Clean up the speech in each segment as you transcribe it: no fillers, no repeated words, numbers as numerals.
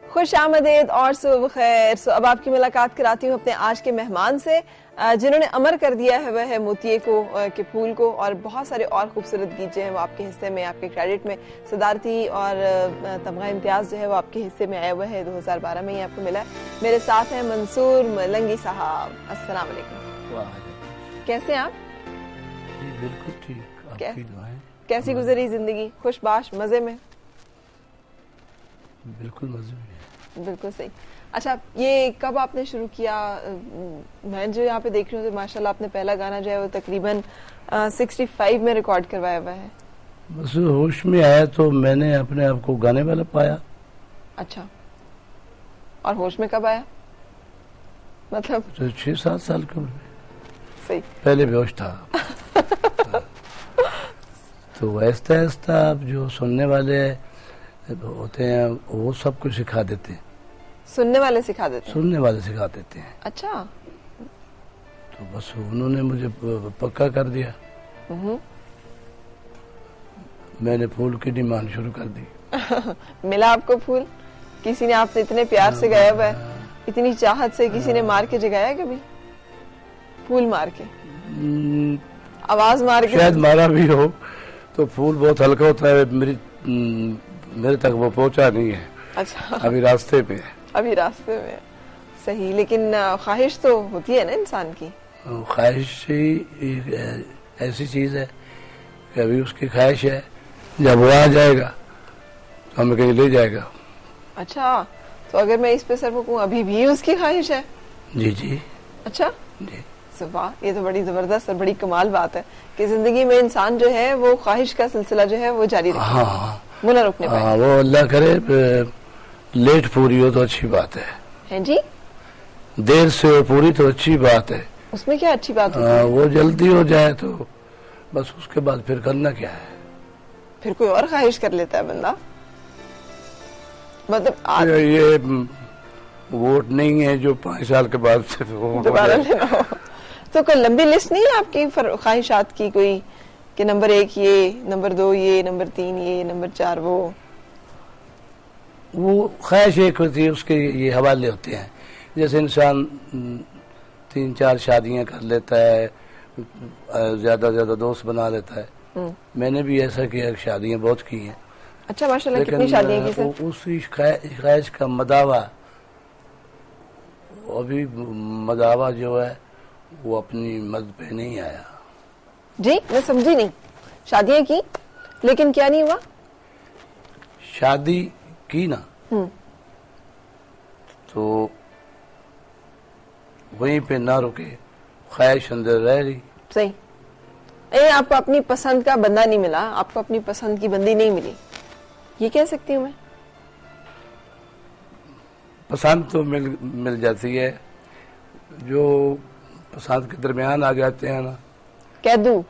खुश आमदीद और सुबह खैर। अब आपकी मुलाकात कराती हूँ अपने आज के मेहमान से, जिन्होंने अमर कर दिया है वह है मोतिये को के फूल को, और बहुत सारे और खूबसूरत गीत जो है वो आपके हिस्से में, आपके क्रेडिट में। सदारती और तमगा इम्तियाज जो है वो आपके हिस्से में आया हुआ है, 2012 में ही आपको मिला है। मेरे साथ हैं मंसूर मलंगी साहब। अस्सलाम वालेकुम। कैसे हैं आप? जी बिल्कुल ठीक। आपकी दुआएं। कैसी गुजरी जिंदगी? खुशबाश, मजे में? बिल्कुल मजे में। बिल्कुल सही। अच्छा, ये कब आपने शुरू किया? मैं जो यहाँ पे देख रही हूँ तो माशाल्लाह आपने पहला गाना जो है वो तकरीबन 65 में रिकॉर्ड करवाया हुआ है। बस होश में आया तो मैंने अपने आप को गाने वाला पाया। अच्छा, और होश में कब आया? मतलब तो 6-7 साल की उम्र में। सही। पहले बेहोश था। तो ऐसा ऐसा अब जो सुनने वाले होते हैं वो सब कुछ सिखा देते हैं। सुनने वाले सिखा देते हैं? सुनने वाले सिखा देते हैं। अच्छा। तो बस उन्होंने मुझे पक्का कर दिया। मैंने फूल की डिमांड शुरू कर दी। मिला आपको फूल? किसी ने आपसे इतने प्यार से गाया हुआ है, इतनी चाहत से, किसी ने मार के जगाया कभी? फूल मार के, आवाज मार के? शायद मारा भी हो। तो फूल बहुत हल्का होता है, मेरे तक वो पहुंचा नहीं है। अच्छा, अभी रास्ते पे है। अभी रास्ते में। सही, लेकिन ख्वाहिश तो होती है ना इंसान की। ख्वाहिश ही ऐसी चीज है कि अभी उसकी ख्वाहिश है, जब वो आ जाएगा तो हमें कहीं ले जाएगा। अच्छा, तो अगर मैं इस पे सर कहूँ अभी भी उसकी ख्वाहिश है? जी जी। अच्छा जी। वाह, ये तो बड़ी जबरदस्त और बड़ी कमाल बात है कि जिंदगी में इंसान जो है वो ख्वाहिश का सिलसिला जो है वो जारी रखे। हाँ, वो ना रुकने पाए। वो अल्लाह करे लेट पूरी हो तो अच्छी बात है जी। देर से हो पूरी तो अच्छी बात है। उसमें क्या अच्छी बात है? वो जल्दी हो जाए तो बस उसके बाद फिर करना क्या है? फिर कोई और ख्वाहिश कर लेता है बंदा। मतलब ये वोट नहीं है जो 5 साल के बाद से दोबारा लेना हो। तो कोई लंबी लिस्ट नहीं है आपकी ख्वाहिशात की कोई, कि नंबर 1 ये, नंबर 2 ये, नंबर 3 ये, नंबर 4 वो ख्वाहिश एक होती है, उसके ये हवाले होते हैं। जैसे इंसान 3-4 शादियां कर लेता है, ज्यादा दोस्त बना लेता है। मैंने भी ऐसा किया, शादियां बहुत की हैं। अच्छा, माशाल्लाह। कितनी शादियां की सर? उसी ख्वाहिश का मदावा, अभी मदावा जो है वो अपनी मद पे नहीं आया। जी, मैं समझी नहीं। शादियां की लेकिन क्या नहीं हुआ? शादी की ना तो वहीं पे ना रुके, ख्वाहिश अंदर रह रही। सही। आपको अपनी पसंद का बंदा नहीं मिला, आपको अपनी पसंद की बंदी नहीं मिली, ये कह सकती हूँ मैं? पसंद तो मिल जाती है, जो पसंद के दरमियान आ जाते हैं ना, कह दूं?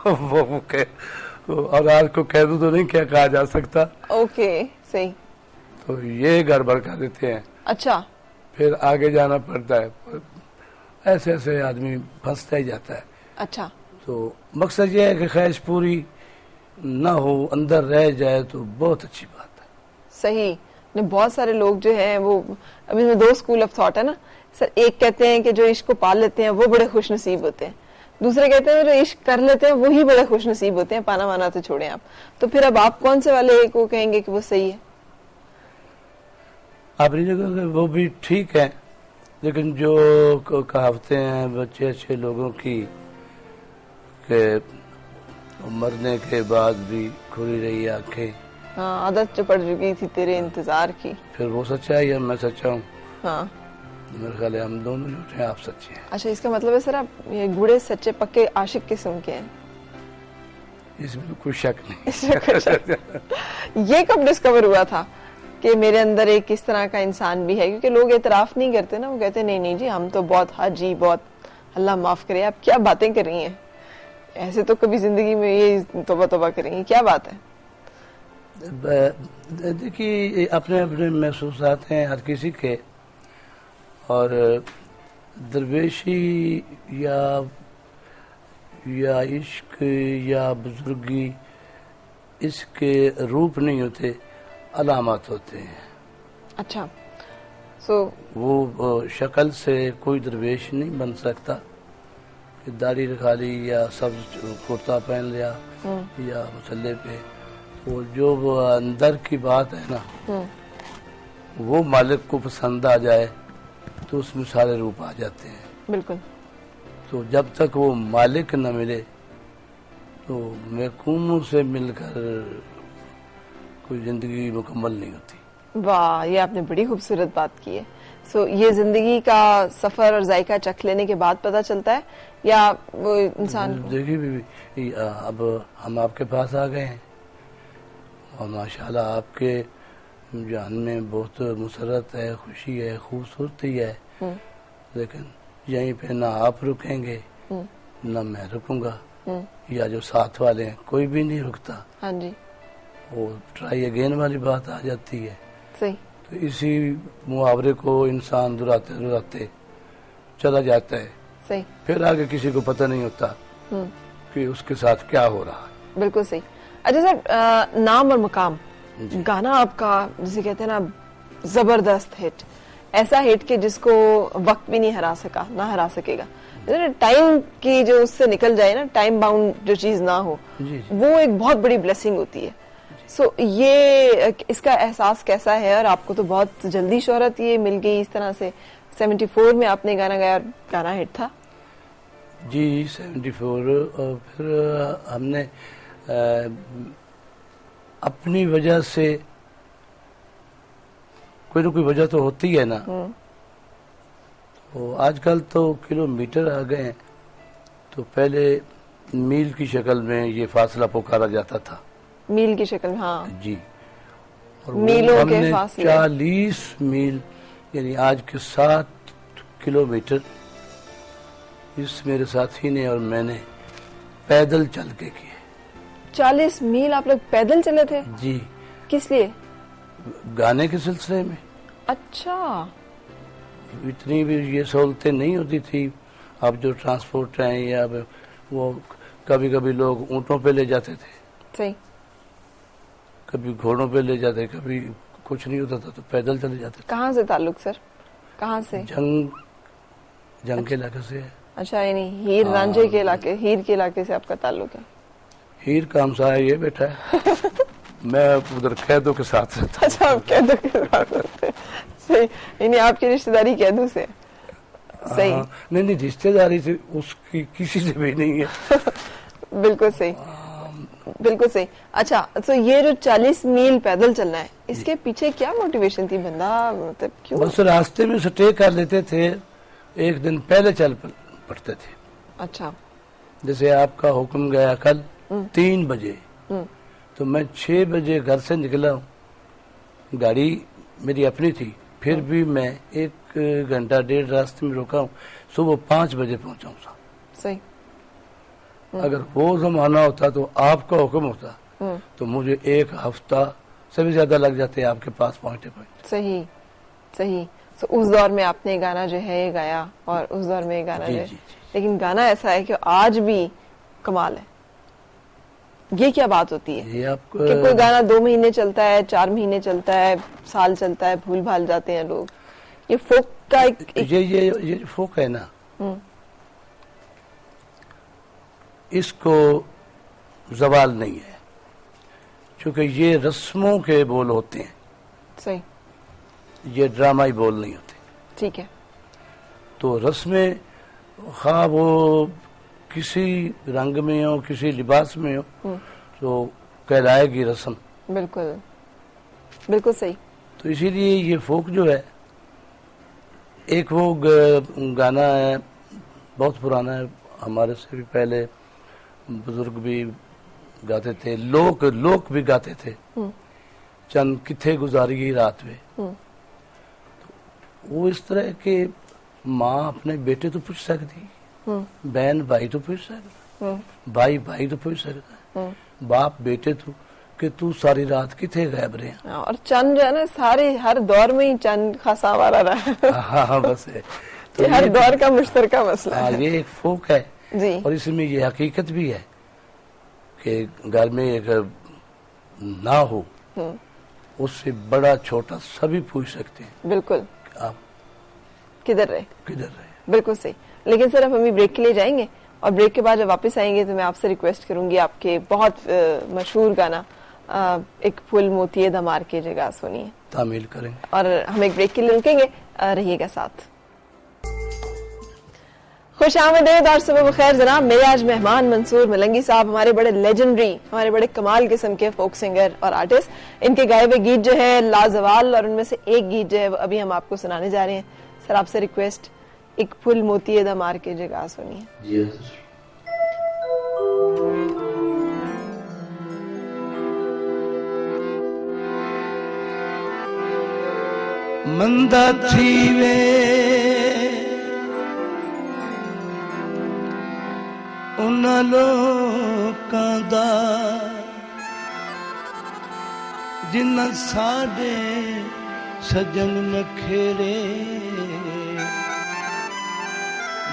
वो और आज को कह दूं तो नहीं क्या कहा जा सकता। ओके, सही। तो ये गड़बड़ कर देते हैं। अच्छा। फिर आगे जाना पड़ता है, ऐसे ऐसे आदमी फंसता ही जाता है। अच्छा। तो मकसद ये है कि ख्वाहिश पूरी ना हो, अंदर रह जाए तो बहुत अच्छी बात है। सही ने, बहुत सारे लोग जो हैं वो, अभी में 2 स्कूल ऑफ थॉट है ना सर। एक कहते हैं कि जो इश्क को पाल लेते हैं वो बड़े खुश नसीब होते हैं, दूसरे कहते हैं जो इश्क कर लेते हैं वही बड़े खुश नसीब होते हैं। पाना माना तो छोड़े आप। तो फिर अब आप कौन से वाले को कहेंगे कि वो सही है? अपनी जगह वो भी ठीक है, लेकिन जो कहावतें हैं बच्चे अच्छे लोगों की कि मरने के बाद भी खुली रही आंखें। हाँ, आदत जो पड़ चुकी थी तेरे इंतजार की। फिर वो सच्चाई है, मैं सच्चा हूँ। हाँ, मेरे ख्याल है हम दोनों झूठे हैं, आप सच्चे हैं। अच्छा, इसका मतलब है सर आप ये गुड़े सच्चे पक्के आशिक किस्म के हैं? इसमें कोई शक नहीं। ये कब डिस्कवर हुआ था कि मेरे अंदर एक इस तरह का इंसान भी है? क्योंकि लोग एतराफ नहीं करते ना, वो कहते नहीं नहीं जी हम तो बहुत हाजी, बहुत अल्लाह माफ करे, आप क्या बातें कर रही हैं, ऐसे तो कभी जिंदगी में ये तौबा तौबा करेंगी, क्या बात है? देखिए, अपने अपने महसूसात हैं हर किसी के, और दरवेशी या इश्क या बुजुर्गी इसके रूप नहीं होते, अलामत होते हैं। अच्छा, सो वो शक्ल से कोई दरवेश नहीं बन सकता कि दाढ़ी रखा ली या सब्ज कुर्ता पहन लिया या मसल्ले पे। तो जो वो अंदर की बात है ना, वो मालिक को पसंद आ जाए तो उसमें सारे रूप आ जाते हैं। बिल्कुल। तो जब तक वो मालिक न मिले तो महकूमों से मिलकर कोई जिंदगी मुकम्मल नहीं होती। वाह, ये आपने बड़ी खूबसूरत बात की है। सो ये जिंदगी का सफर और जायका चख लेने के बाद पता चलता है या वो इंसान को? देखिए बीबी, अब हम आपके पास आ गए हैं और माशाल्लाह आपके जान में बहुत मुसरत है, खुशी है, खूबसूरती है, लेकिन यहीं पे ना आप रुकेंगे ना मैं रुकूंगा या जो साथ वाले हैं, कोई भी नहीं रुकता। हाँ जी, वो ट्राई अगेन वाली बात आ जाती है। सही। तो इसी मुहावरे को इंसान दुहराते दुहराते चला जाता है। सही। फिर आगे किसी को पता नहीं होता कि उसके साथ क्या हो रहा है। बिल्कुल सही। अच्छा सर, नाम और मुकाम, गाना आपका जिसे कहते हैं ना जबरदस्त हिट, ऐसा हिट कि जिसको वक्त भी नहीं हरा सका, ना हरा सकेगा। टाइम की जो उससे निकल जाए ना, टाइम बाउंड जो चीज ना हो, वो एक बहुत बड़ी ब्लेसिंग होती है। सो ये इसका एहसास कैसा है? और आपको तो बहुत जल्दी शोहरत ये मिल गई इस तरह से। 74 में आपने गाना गाया, गाना हिट था जी 74। और फिर हमने अपनी वजह से, कोई ना कोई वजह तो होती है ना। तो आजकल तो किलोमीटर आ गए हैं, तो पहले मील की शक्ल में ये फासला पुकारा जाता था। मील की शक्ल में? हाँ जी। और मीलों के फासले 40 मील यानी आज के 7 किलोमीटर इस मेरे साथी ने और मैंने पैदल चल के किए। 40 मील आप लोग पैदल चले थे? जी। किस लिए? गाने के सिलसिले में। अच्छा। इतनी भी ये सहूलतें नहीं होती थी। अब जो ट्रांसपोर्ट है या वो कभी कभी लोग ऊँटों पे ले जाते थे, सही, कभी घोड़ों पे ले जाते, कभी कुछ नहीं होता था तो पैदल चले जाते थे। कहाँ से ताल्लुक सर? कहाँ से? जंग के इलाके से है। अच्छा, यानी हीर रांझे के इलाके, हीर के इलाके से आपका ताल्लुक है? हीर का हमसाया ये बैठा है मैं उधर कैदों के साथ रहता। अच्छा, आप कैदों के साथ रहते हैं। सही, यानी आपकी रिश्तेदारी कैदों से? सही। नहीं, रिश्तेदारी से उसकी किसी से भी नहीं है। बिल्कुल सही, बिल्कुल सही। अच्छा, तो ये जो 40 मील पैदल चलना है, इसके पीछे क्या मोटिवेशन थी? बंदा मतलब क्यों? बस रास्ते में स्टे कर लेते थे, एक दिन पहले चल पड़ते थे। अच्छा। जैसे आपका हुक्म गया कल 3 बजे, तो मैं 6 बजे घर से निकला हूँ। गाड़ी मेरी अपनी थी, फिर भी मैं 1 घंटा 1.5 रास्ते में रुका हूँ। सुबह 5 बजे पहुंचा हूँ। सही। अगर वो जमाना होता तो आपका हुक्म होता तो मुझे 1 हफ्ता से भी ज्यादा लग जाते आपके पास पहुंचते पहुंचते। सही, सही। तो उस दौर में आपने गाना जो है ये गाया, और उस दौर में ये गाना जो है, लेकिन गाना ऐसा है कि आज भी कमाल है। ये क्या बात होती है? ये आपको कि कोई गाना 2 महीने चलता है, 4 महीने चलता है, साल चलता है, भूल भाल जाते हैं लोग। ये फोक का एक ये फोक है ना, इसको जवाल नहीं है, क्योंकि ये रस्मों के बोल होते हैं। सही। ये ड्रामाई बोल नहीं होते। ठीक है। तो रस्में खा वो किसी रंग में हो, किसी लिबास में हो, तो कहलाएगी रस्म। बिल्कुल, बिल्कुल सही। तो इसीलिए ये फोक जो है, एक वो गाना है, बहुत पुराना है, हमारे से भी पहले बुजुर्ग भी गाते थे, लोक भी गाते थे। चंद किथे गुजारी रात में। तो वो इस तरह के माँ अपने बेटे तो पूछ सकती, बहन भाई तो पूछ सकता, भाई तो पूछ सकता, बाप बेटे तो कि तू सारी रात किथे गायब रहे। और चंद जो है ना, सारे हर दौर में ही चंद खासा वाला रहा है। हाँ बस है। तो ये हर दौर का मुश्तरका मसला है। ये एक फोक है जी। और इसमें ये हकीकत भी है कि घर में एक ना हो उससे बड़ा छोटा सभी पूछ सकते हैं। बिल्कुल, आप किधर रहे? बिल्कुल सही। लेकिन सर अब हम ब्रेक के लिए जाएंगे और ब्रेक के बाद जब वापस आएंगे तो मैं आपसे रिक्वेस्ट करूंगी आपके बहुत मशहूर गाना एक फूल मोतिये धमार के जगह सुनिए, तामील करेंगे और हम एक ब्रेक के लिए रुकेंगे, रहिएगा साथ। खुश आमदीद और सुबह बखैर जनाब। मेरे आज मेहमान मंसूर मलंगी साहब, हमारे बड़े लेजेंडरी, हमारे बड़े कमाल किस्म के फोक सिंगर और आर्टिस्ट। इनके गाए हुए गीत जो है लाजवाल, और उनमें से एक गीत जो है अभी हम आपको सुनाने जा रहे हैं। सर आपसे रिक्वेस्ट, एक फूल मोतिये धमार के जगह सुनिए। मंदा थी वे उन्हां लोकां दा जिन्हां साडे सजन नखेरे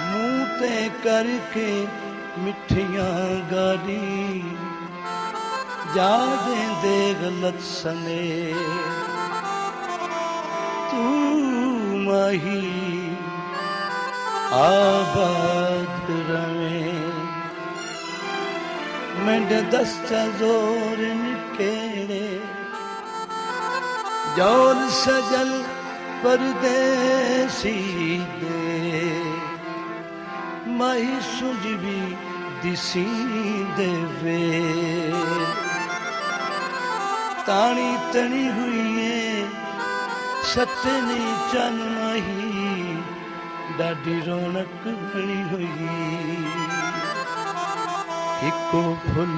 मुंह ते करके मिठियां गाली जा दे गलत सने तू माही आबाद रवे मेरे दस्ता जोर निकेरे जोर सजल परदेसी दे माही सुजवी दिसी देवे तानी तनी हुई है सतनी चन माही डाडी रौनक बनी हुई इको फुल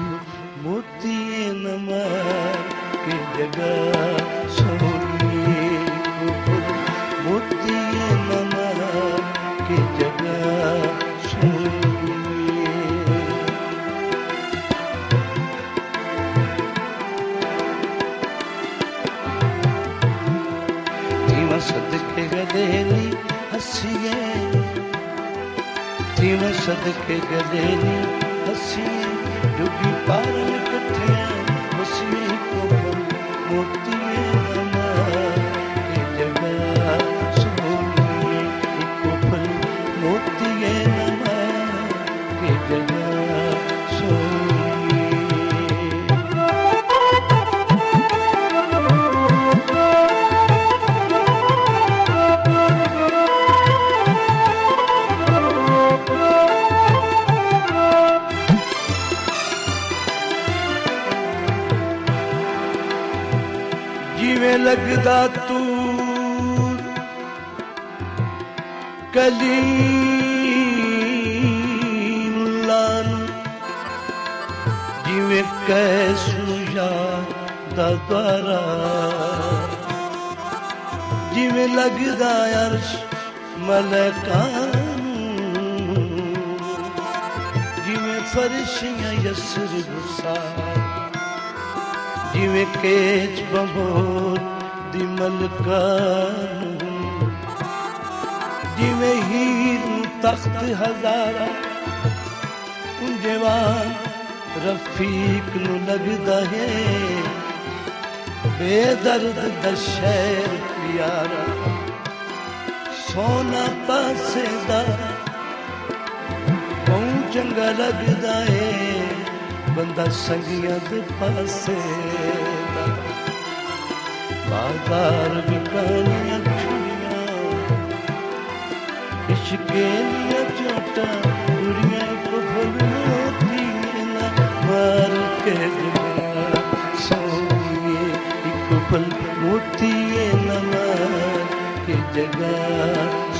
मोतिये नमर के जगह सोनिए इको फुल मोतिये नमर के जगह सोनिए धीमा सदके गदेली हसिए धीमा सदके गदेली हसिए जुगी पारन कठे हसिए को मोतिये नमर के जगह सोनिए इको फल मोतिये नमर के जगह सोनिए जिवें लगदा तू कलीमुल्लाह जिवें कैसू याद द्वारा जिवें लगदा अर्श मलकां जिवें फरशियां यसर गुसार जिवें केच बंबोर दी मलकां जिवें हीर तख्त हजारा जवान रफीक नू लगदा है बेदर्द दा शहर प्यारा सोना पासे दा बहु चंगा लगदा है बंदा संगियां दे पासे दा बाजार बिकानियां छुड़ियां इश्के दियां चोटां कुड़ियां को भुलती ना मार के जगह सोनिए इको फल मोतिये ना मार के जगह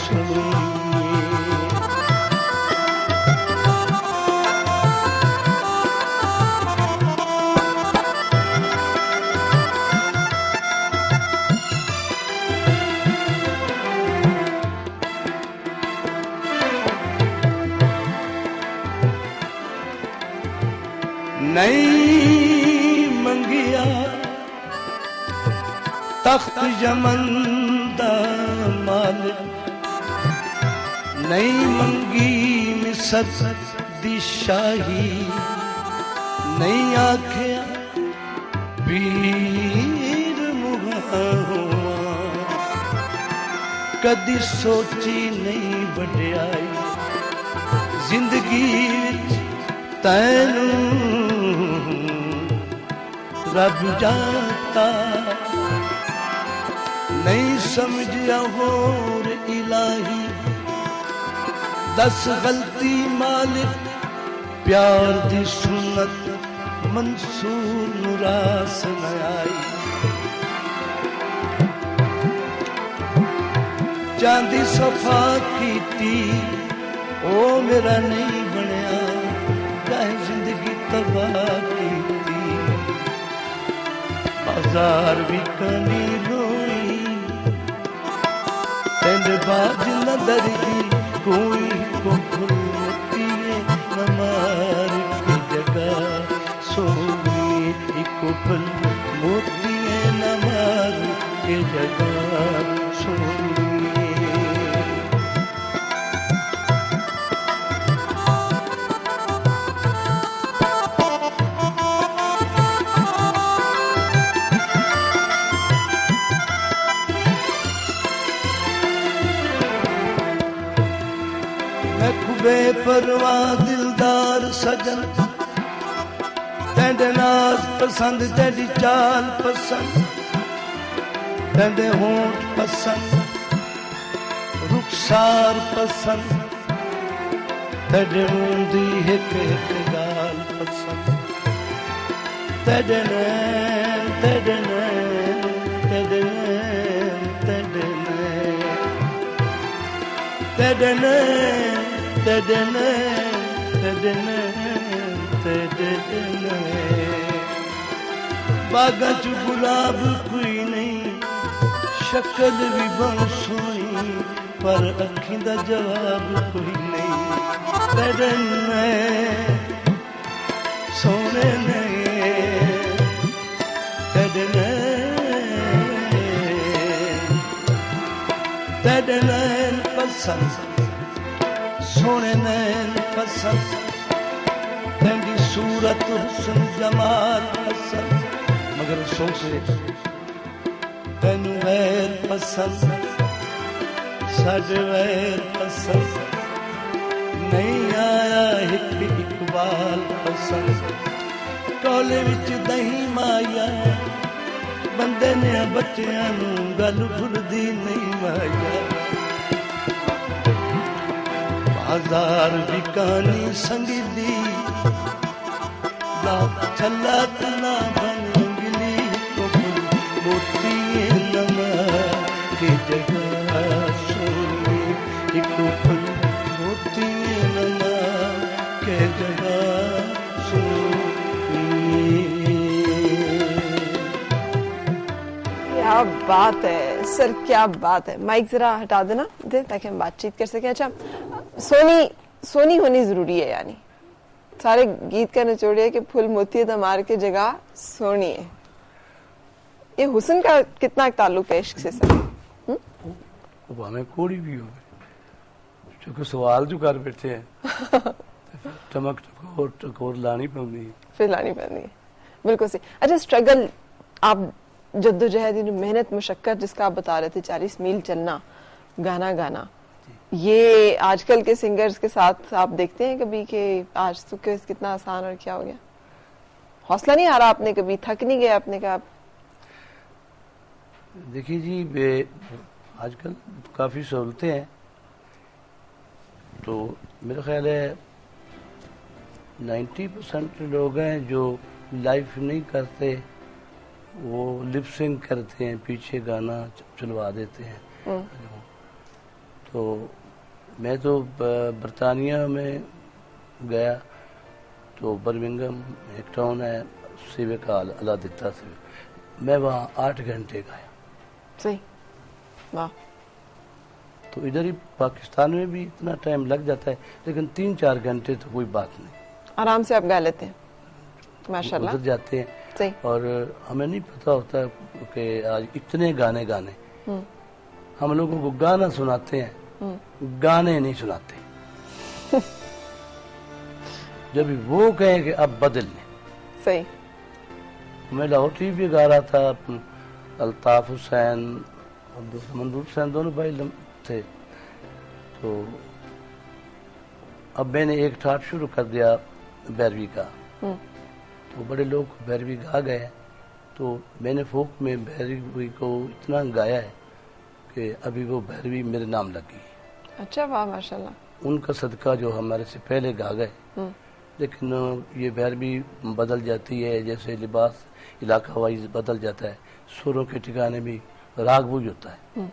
सोनिए नहीं मंगिया तख्त यमन दा मालिक नहीं मंगी मिस्र दी शाही नहीं आखिया पीर मुगल हुआ कदी सोची नहीं वड्याई जिंदगी तैनू रब जानता नहीं समझिया होर इलाही दस गलती मालिक प्यार दी सुन्नत मंसूर नुरास न आई चांदी सफा कीती ओ मेरा नहीं बनया चाहे जिंदगी तबाह कीती बाजार भी कनी रोई तेरे बाज न दरदी कोई को फुलती नमार की जगह सोनी इको फुल मोती नमार की जगह सोनी बेपरवाह दिलदार सजन तेरे नाज पसंद तेरी चाल पसंद तेरे होंठ पसंद रुखसार पसंद तेरे मुंदी एक एक गाल पसंद तेरे नैन तेरे नैन तेरे नैन तेरे नैन तेरे नैन तदने तदने तदने बागा च गुलाब कोई नहीं शक्ल भी बन सोई पर अखी दा जवाब कोई नहीं तदने सोने ने तदने तदने पसंद सोने नैन पसंद तेरी सूरत हुस्न जमाल पसंद मगर सोचे तेनू वैर पसंद साडे वैर पसंद नहीं आया एक इकबाल पसंद टोले विच दही माया बंदे ने बच्चियां नू गल भुलदी नहीं माया हजार बिकानी संगीली ला चला तना बनगली तो मोती नमा के जगह सोनी एक फूल मोती नमा के जगह सोनी क्या बात है सर क्या बात है माइक जरा हटा देना दे ताकि हम बातचीत कर सकें अच्छा सोनी होनी जरूरी है यानी सारे गीत का निचोड़ है कि फुल मोती दमार के जगह सोनी है ये हुस्न का कितना ताल्लुक है इश्क से सर हमें कोड़ी भी हो गई क्योंकि सवाल जो कर बैठे हैं चमक टकोर लानी पड़ती है फिर लानी पड़ती है बिल्कुल सही अच्छा स्ट्रगल आप जद्दोजहद मेहनत मुशक्कत जिसका आप बता रहे थे 40 मील चलना गाना गाना ये आजकल के सिंगर्स के साथ आप देखते हैं कभी कि आज तो कितना आसान और क्या हो गया हौसला नहीं आ रहा आपने कभी थक नहीं गया आपने कहा देखिए जी आजकल काफ़ी सहूलतें हैं तो मेरा ख्याल है 90% लोग हैं जो लाइव नहीं करते वो लिप सिंक करते हैं पीछे गाना चलवा देते हैं तो मैं तो बरतानिया में गया तो बर्मिंघम एक टाउन है सिविक हॉल अलादिता से मैं वहाँ 8 घंटे गाया सही वाह तो इधर ही पाकिस्तान में भी इतना टाइम लग जाता है लेकिन 3-4 घंटे तो कोई बात नहीं आराम से आप गा लेते हैं माशाल्लाह उधर जाते हैं सही और हमें नहीं पता होता कि आज इतने गाने गाने हम लोगों को गाना सुनाते हैं गाने नहीं सुनाते जब वो कहें कि अब बदल लें सही मैं लाहौर टीवी गा रहा था अल्ताफ हुसैन और दूसरा मंजूर हुसैन, दोनों भाई थे। तो अब मैंने एक ठाट शुरू कर दिया भैरवी का, तो बड़े लोग भैरवी गा गए। तो मैंने फोक में भैरवी को इतना गाया है कि अभी वो भैरवी मेरे नाम लगी। अच्छा, वाह माशाल्लाह। उनका सदका जो हमारे से पहले गा गए, लेकिन ये भैरवी बदल जाती है, जैसे लिबास इलाका वाइज बदल जाता है, सुरों के ठिकाने भी राग वही होता है।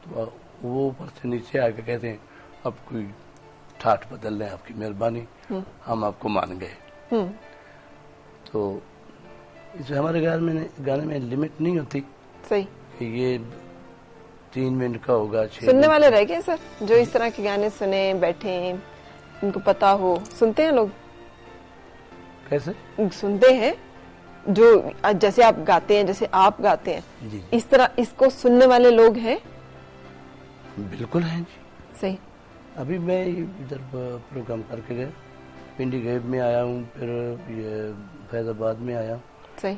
तो वो ऊपर से नीचे आके कहते हैं अब कोई ठाठ बदल लें, आपकी मेहरबानी, हम आपको मान गए। तो इसमें हमारे गाने में लिमिट नहीं होती। सही। कि ये 3 मिनट का होगा, 6 सुनने वाले रह गए सर जो इस तरह के गाने सुने बैठे, इनको पता हो, सुनते हैं लोग? कैसे सुनते हैं जो जैसे आप गाते हैं, जैसे आप गाते हैं जी, इस तरह इसको सुनने वाले लोग हैं? बिल्कुल हैं जी। सही। अभी मैं इधर प्रोग्राम करके गया, पिंडी गेट में आया हूँ, फिर ये फैजाबाद में आया। सही।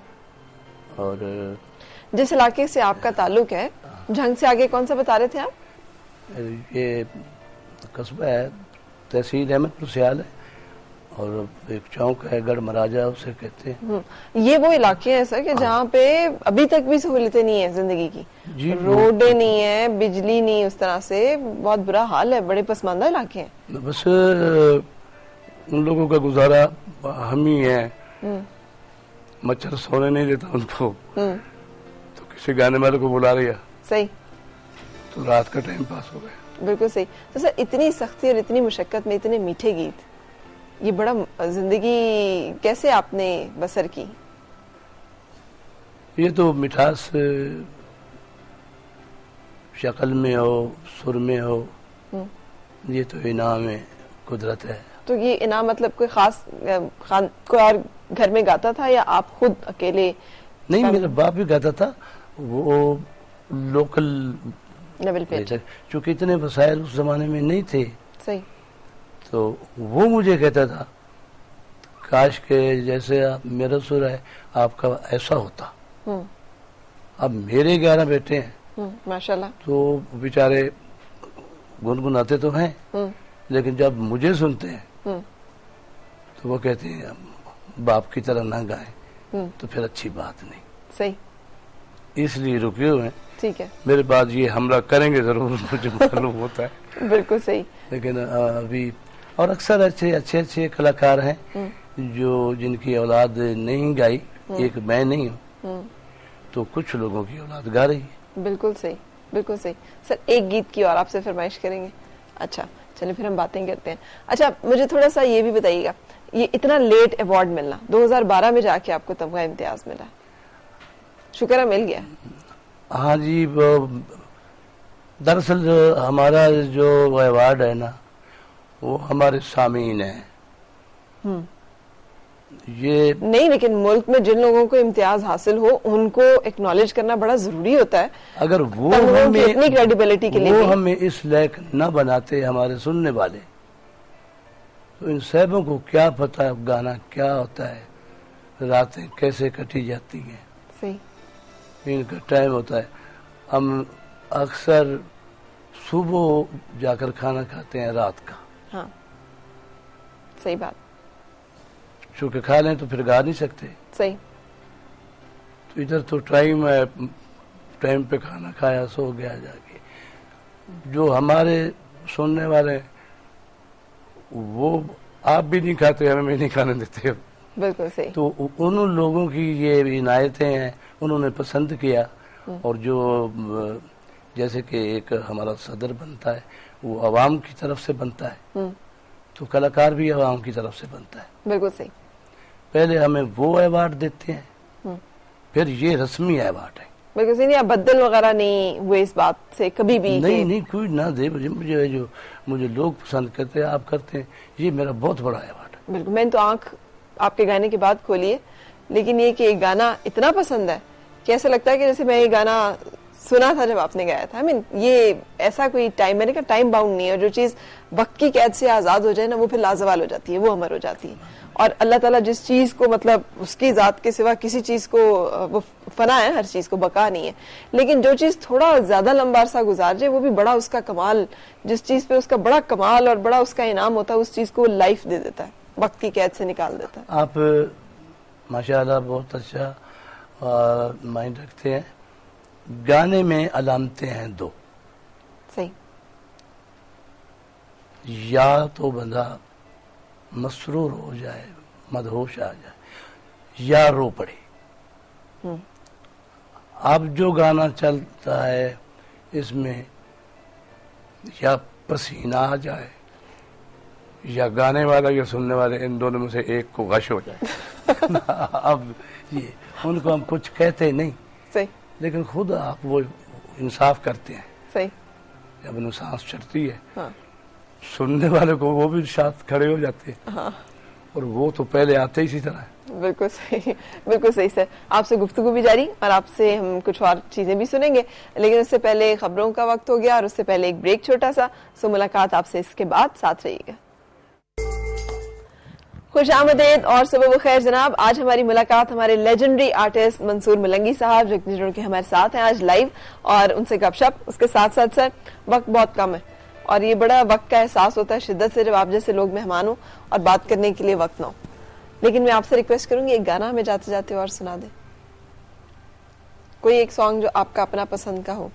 और जिस इलाके से आपका ताल्लुक है, झंग से आगे कौन सा बता रहे थे आप? ये कस्बा है, तहसील अहमदपुर सियाल है, और एक चौक है गढ़ महाराजा, उसे कहते हैं। ये वो इलाके हैं सर कि जहाँ पे अभी तक भी सहूलतें नहीं है जिंदगी की, रोडें नहीं है, बिजली नहीं, उस तरह से बहुत बुरा हाल है, बड़े पसमानदा इलाके हैं। बस उन लोगों का गुजारा हम ही है, मच्छर सोने नहीं देता उनको, तो किसी गाने वाले को बुला लिया, सही, तो रात का टाइम पास हो गया। बिल्कुल सही। तो सर इतनी सख्ती और इतनी मुशक्कत में इतने मीठे गीत, ये बड़ा जिंदगी कैसे आपने बसर की? ये तो मिठास शक्ल में हो, सुर में हो, ये तो इनाम है, कुदरत है। तो ये इनाम मतलब कोई खास कोई और घर में गाता था या आप खुद अकेले? नहीं, मेरा बाप भी गाता था, वो लोकल लेवल पे, चूंकि इतने वसाइल उस जमाने में नहीं थे। सही। तो वो मुझे कहता था काश के जैसे मेरा सुर है आपका ऐसा होता। अब मेरे 11 बेटे हैं माशाल्लाह, तो बेचारे गुनगुनाते तो हैं, लेकिन जब मुझे सुनते हैं तो वो कहते हैं बाप की तरह ना गाएं, तो फिर अच्छी बात नहीं। सही। इसलिए रुके हुए हैं। ठीक है, मेरे बाद ये हमला करेंगे जरूर, मुझे मालूम होता है। बिल्कुल सही। लेकिन अभी और अक्सर अच्छे कलाकार हैं जो जिनकी औलाद नहीं गाई, एक मैं नहीं हूँ, तो कुछ लोगों की औलाद गा रही है। बिल्कुल सही, बिल्कुल सही। सर एक गीत की और आपसे फरमाइश करेंगे। अच्छा चलिए फिर हम बातें करते हैं। अच्छा मुझे थोड़ा सा ये भी बताइएगा, ये इतना लेट अवार्ड मिलना, 2012 में जाके आपको तमगा इम्तियाज मिला, शुक्र है मिल गया। हाँ जी, दरअसल हमारा जो अवार्ड है ना, वो हमारे सामीन है। ये नहीं, लेकिन मुल्क में जिन लोगों को इम्तियाज हासिल हो उनको एक्नॉलेज करना बड़ा जरूरी होता है। अगर वो हमें इतनी क्रेडिबिलिटी के लिए वो हमें इस लायक न बनाते हमारे सुनने वाले, तो इन साहबों को क्या पता है गाना क्या होता है, रातें कैसे कटी जाती हैं। सही। इनका टाइम होता है, हम अक्सर सुबह जाकर खाना खाते हैं रात का। हाँ सही बात। चूंकि खा लें तो फिर गा नहीं सकते। सही। तो इधर तो टाइम है, टाइम पे खाना खाया, सो गया जाके। जो हमारे सुनने वाले वो आप भी नहीं खाते, हमें नहीं खाने देते। बिल्कुल सही। तो उन लोगों की ये इनायतें हैं, उन्होंने पसंद किया। और जो जैसे कि एक हमारा सदर बनता है वो अवाम की तरफ से बनता है, तो कलाकार भी अवाम की तरफ से बनता है। बिल्कुल सही। पहले हमें वो अवार्ड देते हैं, फिर ये रस्मी अवार्ड है। बिल्कुल सही। नहीं, आप बदल वगैरह नहीं हुए इस बात से कभी भी? नहीं, कोई ना दे मुझे जो मुझे लोग पसंद करते हैं, आप करते हैं, ये मेरा बहुत बड़ा अवार्ड है। बिल्कुल। मैंने तो आंख आपके गाने के बाद खोली है, लेकिन ये कि एक गाना इतना पसंद है कि ऐसा लगता है कि जैसे मैं ये गाना सुना था जब आपने गाया था। ये ऐसा कोई टाइम, मैंने कहा टाइम बाउंड नहीं है, जो चीज वक्त की कैद से आजाद हो जाए ना, वो फिर लाजवाल हो जाती है, वो अमर हो जाती है। और अल्लाह ताला जिस चीज को, मतलब उसकी जात के सिवा किसी चीज को, वो फना है, हर चीज को बका नहीं है, लेकिन जो चीज थोड़ा ज्यादा लंबा अरसा गुजार जाए वो भी बड़ा उसका कमाल, जिस चीज पे उसका बड़ा कमाल और बड़ा उसका इनाम होता है, उस चीज को लाइफ दे देता है, वक्त की कैद से निकाल देता है। आप माशाल्लाह बहुत अच्छा माइंड रखते हैं। गाने में अलामतें हैं दो, सही, या तो बंदा मसरूर हो जाए, मदहोश आ जाए, या रो पड़े। अब जो गाना चलता है इसमें या पसीना आ जाए, या गाने वाला या सुनने वाले, इन दोनों में से एक को गश हो जाए। अब ये उनको हम कुछ कहते नहीं, सही, लेकिन खुद आप वो इंसाफ करते हैं। सही, जब उन्हें सांस चढ़ती है, हाँ, सुनने वाले को वो भी साथ खड़े हो जाते हैं। हाँ, और वो तो पहले आते ही इसी तरह है। बिल्कुल सही, बिल्कुल सही सर। आपसे गुफ्तगू भी जारी और आपसे हम कुछ और चीजें भी सुनेंगे, लेकिन उससे पहले खबरों का वक्त हो गया और उससे पहले एक ब्रेक छोटा सा। सो मुलाकात आपसे इसके बाद, साथ रहिएगा। खुश आमदेद और सुबह खैर जनाब। आज हमारी मुलाकात हमारे लेजेंडरी आर्टिस्ट मंसूर मलंगी साहब, जो जुड़ के हमारे साथ हैं आज लाइव, और उनसे गपशप। उसके साथ साथ सर, वक्त बहुत कम है और ये बड़ा वक्त का एहसास होता है शिद्दत से जब आप जैसे लोग मेहमान हो और बात करने के लिए वक्त ना हो। लेकिन मैं आपसे रिक्वेस्ट करूंगी, एक गाना हमें जाते जाते और सुना दे, कोई एक सॉन्ग जो आपका अपना पसंद का हो।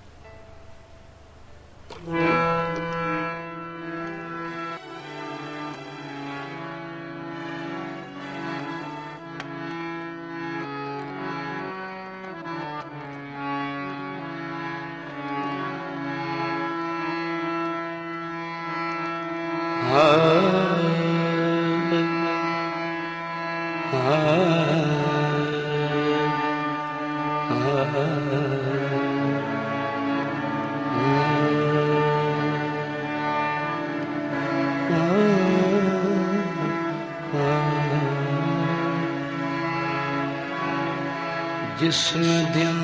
जिस्म दिन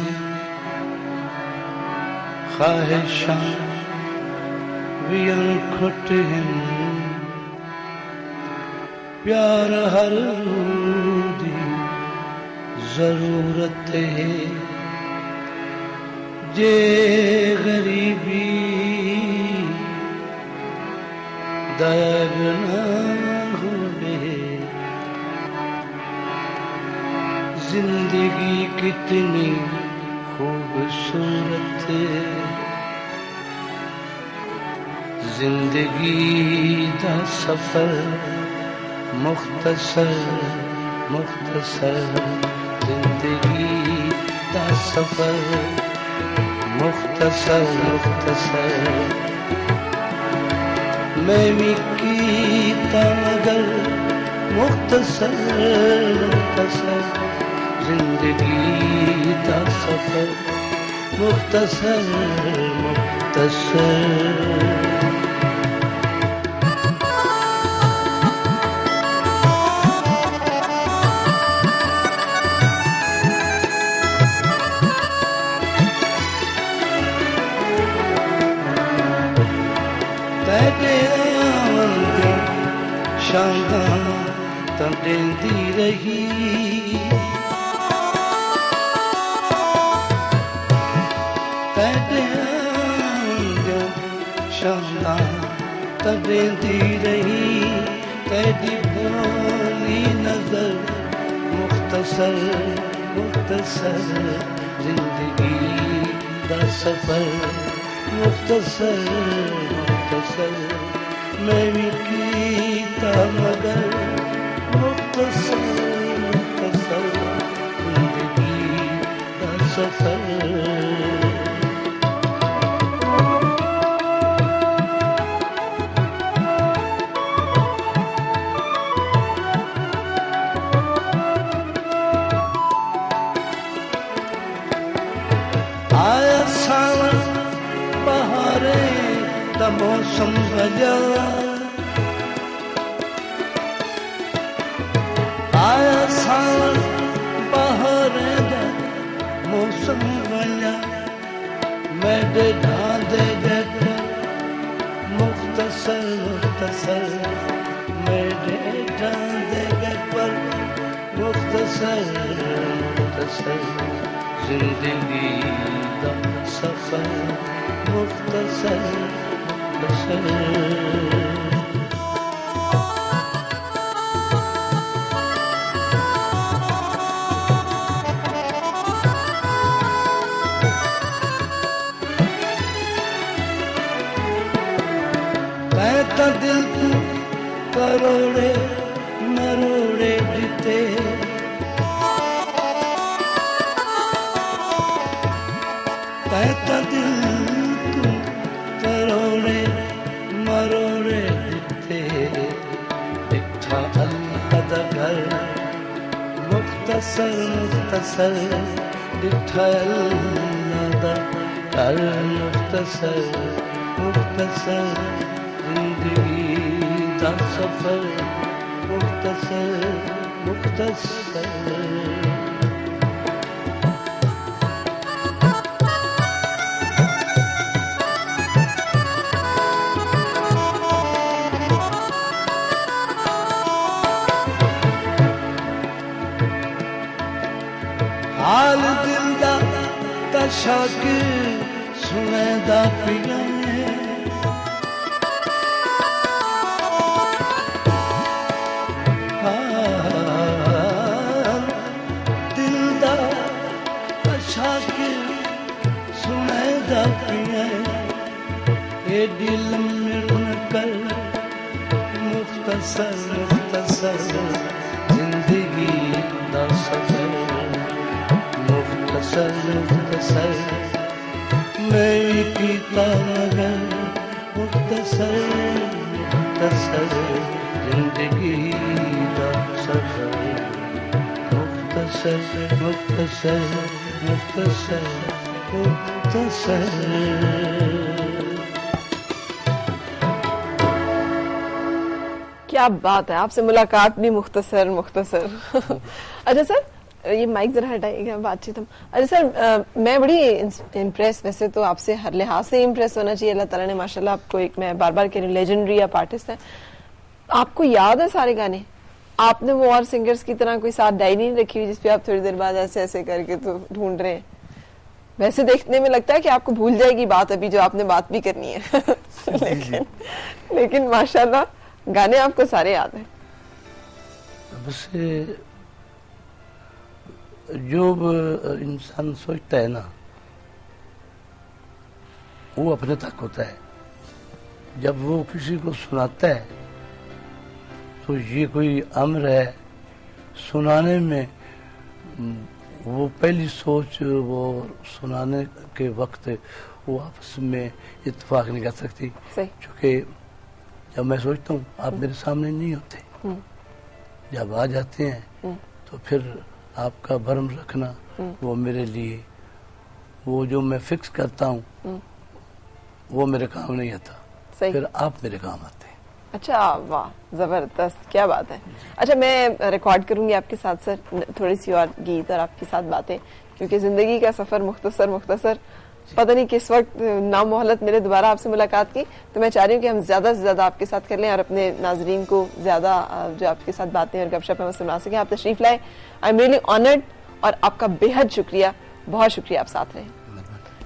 ख्वाहिशां वियन खुटहिन प्यार हर दी जरूरत है जे गरीबी दर्द न हुए जिंदगी कितनी खूबसूरत है जिंदगी दा सफर मुख्तसर मुख्तसर जिंदगी दा सफर मुख्तसर मुख्तसर मैं भी कीता मगर मुख्तसर मुख्तसर जिंदगी दा सफर मुख्तसर मुख्तसर शांदां तंदी रही शांदां तंदी रही तेरी बोली नजर मुख्तसर मुख्तसर जिंदगी दा सफर मुख्तसर मुख्तसर मैं भी कीता मगर मुख्तसर मुख्तसर जिंदगी दा सफर आया सावन बहारे दा मौसम बजा आया सावन बहारे दा मौसम बजा मेरे ढांधे गए पर मुख्तसर मुख्तसर, मेरे ढांधे गए पर मुख्तसर मुख्तसर, जिंदगी दा सफर मुख्तसर मुख्तसर। कहता दिल को करोड़े मरोड़े जीते, कहता दिल को करोड़े मरोड़े जीते, दिखा अल्लाह दा घर मुख्तसर मुख्तसर, दिखा अल्लाह दा घर मुख्तसर मुख्तसर, जिंदगी दा सफर मुख्तसर मुख्तसर। हाल दिल दा शाकिर सुनेदा पिया ने, हाल दिल दा शाकिर सुनेदा पिया, ये दिल मिलन कर मुख्तसर मुख्तसर, जिंदगी दा सफर मुख्तसर मुख्तसर, मैं कीता मगर मुख्तसर मुख्तसर, जिंदगी दा सफर मुख्तसर मुख्तसर मुख्तसर मुख्तसर। क्या बात है, आपसे मुलाकात भी मुख्तसर मुख्तसर। अच्छा सर, ये माइक जरा हटाइएगा, बातचीत हम। अच्छा सर, मैं बड़ी इम्प्रेस, वैसे तो आपसे हर लिहाज से इम्प्रेस होना चाहिए, अल्लाह ताला ने माशाल्लाह आपको एक, मैं बार बार कह रही हूँ, लेजेंडरी आप आर्टिस्ट हैं। आपको याद है सारे गाने? आपने वो और सिंगर्स की तरह कोई साथ डायरी नहीं रखी हुई जिसपे आप थोड़ी देर बाद ऐसे ऐसे करके तो ढूंढ रहे हैं? वैसे देखने में लगता है कि आपको भूल जाएगी बात अभी जो आपने बात भी करनी है। लेकिन माशाल्लाह गाने आपको सारे याद हैं। जो इंसान सोचता है ना वो अपने तक होता है, जब वो किसी को सुनाता है तो ये कोई अम्र है सुनाने में, वो पहली सोच वो सुनाने के वक्त वो आपस में इत्तेफाक नहीं कर सकती, क्योंकि जब मैं सोचता हूँ आप मेरे सामने नहीं होते, जब आ जाते हैं तो फिर आपका भरम रखना वो मेरे लिए, वो जो मैं फिक्स करता हूँ वो मेरे काम नहीं आता, फिर आप मेरे काम आते हैं। अच्छा, वाह, जबरदस्त, क्या बात है। अच्छा, मैं रिकॉर्ड करूंगी आपके साथ सर थोड़ी सी और गीत और आपके साथ बातें, क्योंकि जिंदगी का सफर मुख्तसर मुख्तसर, पता नहीं किस वक्त नामोहलत मेरे दोबारा आपसे मुलाकात की, तो मैं चाह रही हूँ कि हम ज्यादा से ज्यादा आपके साथ कर लें और अपने नाजरीन को ज्यादा जो आपके साथ बातें और गपशप हम सुना सकें। आप तशरीफ लाए, आई एम रियली ऑनर्ड, और आपका बेहद शुक्रिया, बहुत शुक्रिया, आप साथ रहे।